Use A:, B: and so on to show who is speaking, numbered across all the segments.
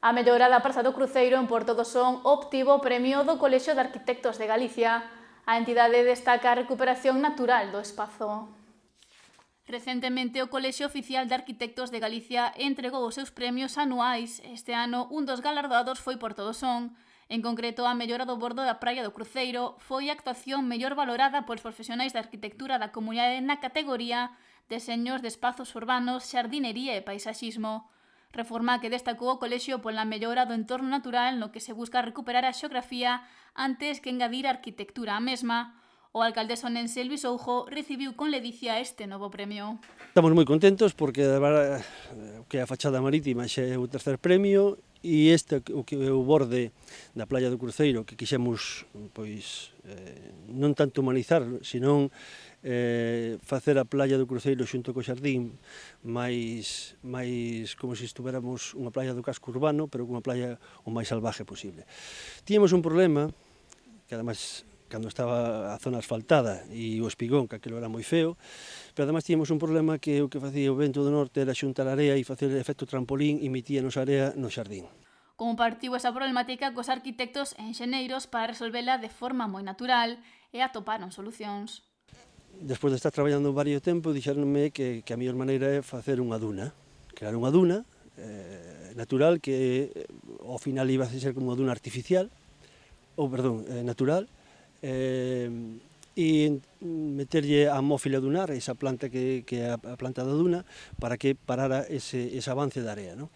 A: A mellora da praza do Cruceiro en Porto do Son obtivo o premio do Colexio de Arquitectos de Galicia. A entidade destaca a recuperación natural do espazo. Recentemente, o Colexio Oficial de Arquitectos de Galicia entregou os seus premios anuais. Este ano, un dos galardoados foi Porto do Son. En concreto, a mellora do bordo da praia do Cruceiro foi a actuación mellor valorada polos profesionais de arquitectura da comunidade na categoría Deseños de espazos urbanos, xardinería e paisaxismo. Reforma que destacou o colexio pola mellora do entorno natural no que se busca recuperar a xeografía antes que engadir a arquitectura á mesma. O alcalde sonense Luis Oujo recibiu con ledicia este novo premio.
B: Estamos moi contentos porque o que é a fachada marítima xa é o tercer premio e este o que é o borde da playa do Cruceiro que quixemos pois non tanto humanizar, senón facer a playa do Cruceiro xunto co xardín máis como se estuveramos unha playa do casco urbano, pero unha playa o máis salvaje posible. Tíamos un problema que ademais cando estaba a zona asfaltada e o espigón, que aquilo era moi feo, pero ademais tíamos un problema que o que facía o vento do norte era xuntar area e facer efecto trampolín e metíanos area no xardín.
A: Compartiu esa problemática cos arquitectos e enxeneiros para resolvela de forma moi natural e atoparon solucións.
B: Despois de estar traballando varios tempo, dixeronme que a mellor maneira é facer unha duna, crear unha duna natural que ao final iba a ser como unha duna artificial, natural, e meterlle a Amófila dunar, esa planta que é a planta da duna, para que parara ese avance da area, non?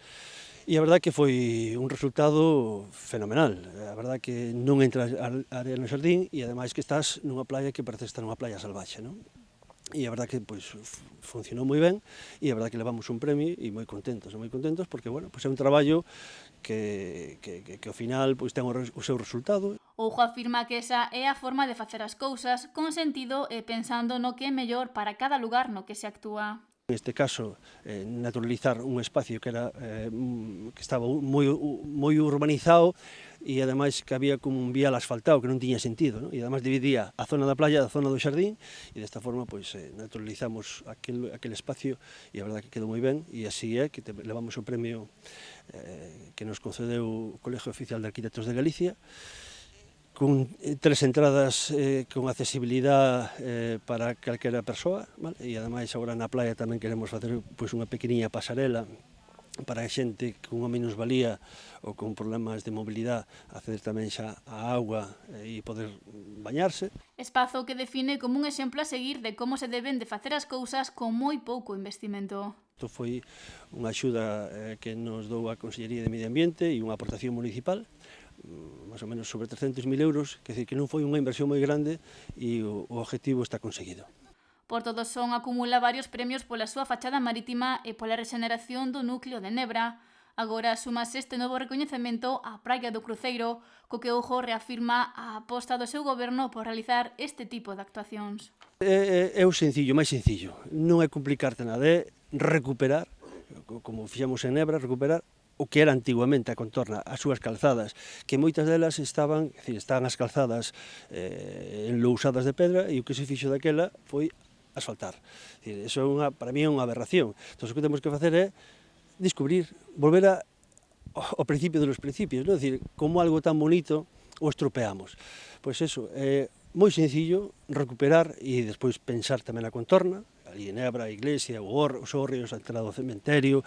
B: E a verdade que foi un resultado fenomenal. A verdade que non entra a area no xardín e ademais que estás nunha playa que parece estar nunha playa salvaxe, non? E a verdade que pois funcionou moi ben e a verdade que levamos un premio e moi contentos porque, bueno, pois é un traballo que ao final pois ten o seu resultado.
A: Oujo afirma que esa é a forma de facer as cousas con sentido e pensando no que é mellor para cada lugar no que se actúa.
B: Neste caso, naturalizar un espacio que estaba moi urbanizado e ademais que había como un vial asfaltado que non tiña sentido, non? E ademais dividía a zona da playa da zona do xardín e desta forma pois naturalizamos aquel espacio e a verdade que quedou moi ben e así é que levamos o premio que nos concedeu o Colexio Oficial de Arquitectos de Galicia con 3 entradas con accesibilidade para calquera persoa, vale? E ademais agora na playa tamén queremos facer pois unha pequeniña pasarela para a xente con unha minusvalía ou con problemas de mobilidade acceder tamén xa á auga e poder bañarse.
A: Espazo que define como un exemplo a seguir de como se deben de facer as cousas con moi pouco investimento.
B: Isto foi unha axuda que nos dou a Consellería de Medio Ambiente e unha aportación municipal, máis ou menos sobre 300.000 euros, que non foi unha inversión moi grande e o objetivo está conseguido.
A: Porto do Son acumula varios premios pola súa fachada marítima e pola rexeneración do núcleo de Nebra. Agora sumase este novo recoñecemento á praia do Cruceiro, co que Oujo reafirma a aposta do seu goberno por realizar este tipo de actuacións.
B: É o máis sencillo, non é complicarte nada, é recuperar, como fixemos en Nebra, recuperar o que era antiguamente a contorna, as súas calzadas, que moitas delas estaban as calzadas enlousadas de pedra e o que se fixo daquela foi asfaltar. Iso para mí é unha aberración. Entón, o que temos que facer é descubrir, volver ao principio dos principios, non? Decir, como algo tan bonito o estropeamos. Pois eso, é moi sencillo recuperar e despois pensar tamén a contorna, ali en Nebra, a iglesia, os hórreos, a entrada do cementerio,